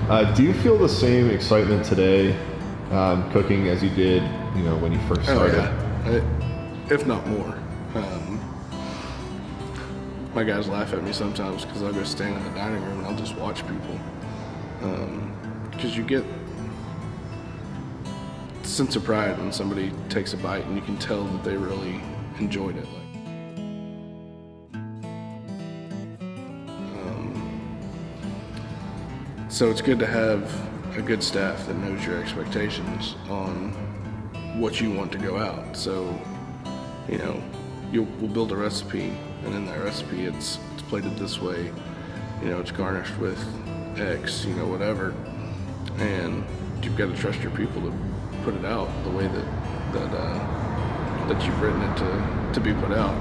Do you feel the same excitement today cooking as you did, when you first started? Oh, yeah. If not more. My guys laugh at me sometimes because I'll go stand in the dining room and I'll just watch people. Because you get a sense of pride when somebody takes a bite and you can tell that they really enjoyed it. So it's good to have a good staff that knows your expectations on what you want to go out. So, we'll build a recipe, and in that recipe it's plated this way, it's garnished with X, whatever, and you've got to trust your people to put it out the way that you've written it to be put out.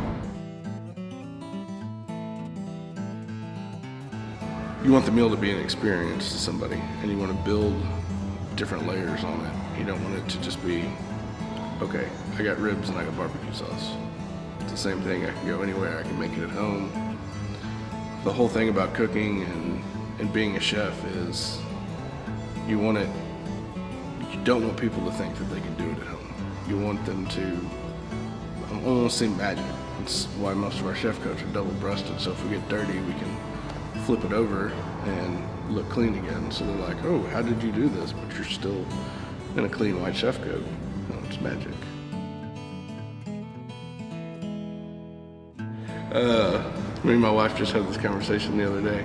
You want the meal to be an experience to somebody, and you want to build different layers on it. You don't want it to just be, okay, I got ribs and I got barbecue sauce. It's the same thing. I can go anywhere. I can make it at home. The whole thing about cooking and being a chef is you don't want people to think that they can do it at home. You want them to almost see magic. It's why most of our chef coats are double-breasted, so if we get dirty, we can flip it over and look clean again. So they're like, oh, how did you do this? But you're still in a clean white chef coat. It's magic. Me and my wife just had this conversation the other day.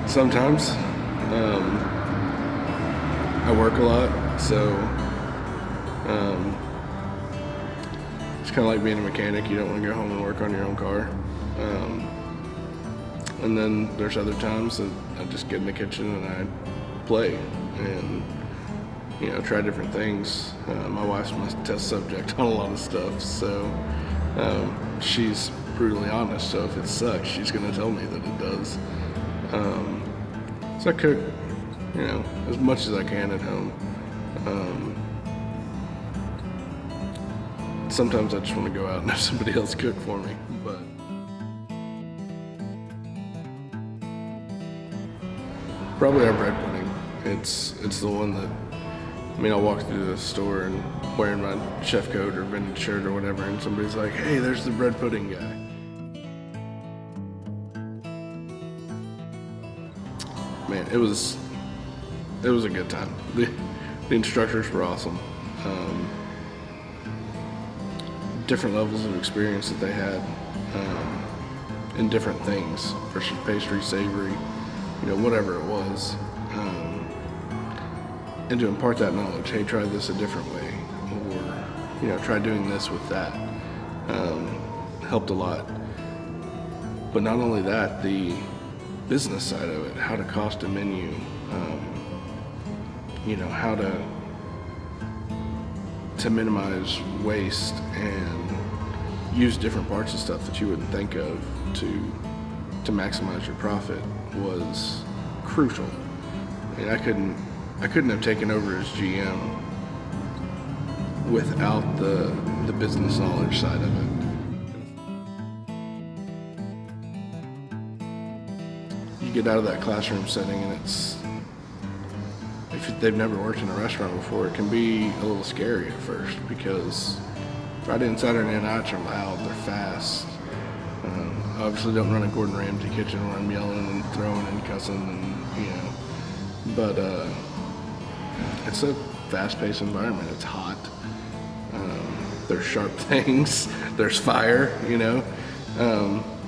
Sometimes I work a lot, so it's kind of like being a mechanic. You don't want to go home and work on your own car. And then there's other times that I just get in the kitchen and I play and try different things. My wife's my test subject on a lot of stuff, so she's brutally honest. So if it sucks, she's going to tell me that it does. So I cook, as much as I can at home. Sometimes I just want to go out and have somebody else cook for me, but probably our bread pudding. It's the one that, I'll walk through the store and wearing my chef coat or vintage shirt or whatever, and somebody's like, hey, there's the bread pudding guy. Man, it was a good time. The instructors were awesome. Different levels of experience that they had in different things, versus pastry, savory, whatever it was. And to impart that knowledge, hey, try this a different way, or try doing this with that, helped a lot. But not only that, the business side of it, how to cost a menu, how to minimize waste and use different parts of stuff that you wouldn't think of to maximize your profit was crucial. I couldn't have taken over as GM without the business knowledge side of it. You get out of that classroom setting and if they've never worked in a restaurant before, it can be a little scary at first because Friday and Saturday nights are loud, they're fast. I obviously don't run a Gordon Ramsay kitchen where I'm yelling and throwing and cussing and, but it's a fast-paced environment. It's hot. There's sharp things. There's fire,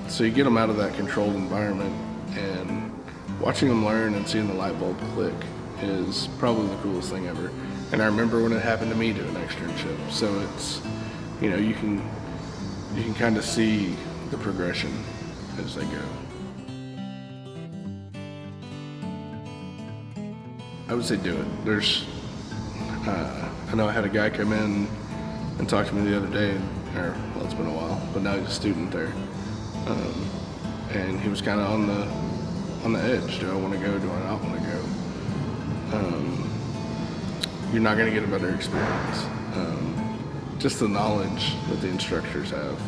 So you get them out of that controlled environment, and watching them learn and seeing the light bulb click is probably the coolest thing ever. And I remember when it happened to me doing externship. So it's, you can kind of see the progression as they go. I would say do it. I know I had a guy come in and talk to me the other day, it's been a while, but now he's a student there. And he was kind of on the edge. Do I want to go? Do I not want to go? You're not going to get a better experience. Just the knowledge that the instructors have.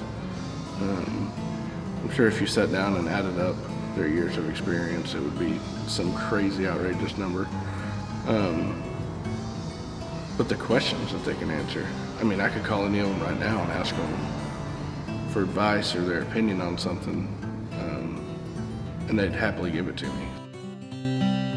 I'm sure if you sat down and added up their years of experience, it would be some crazy, outrageous number. But the questions that they can answer, I mean, I could call any of them right now and ask them for advice or their opinion on something, and they'd happily give it to me.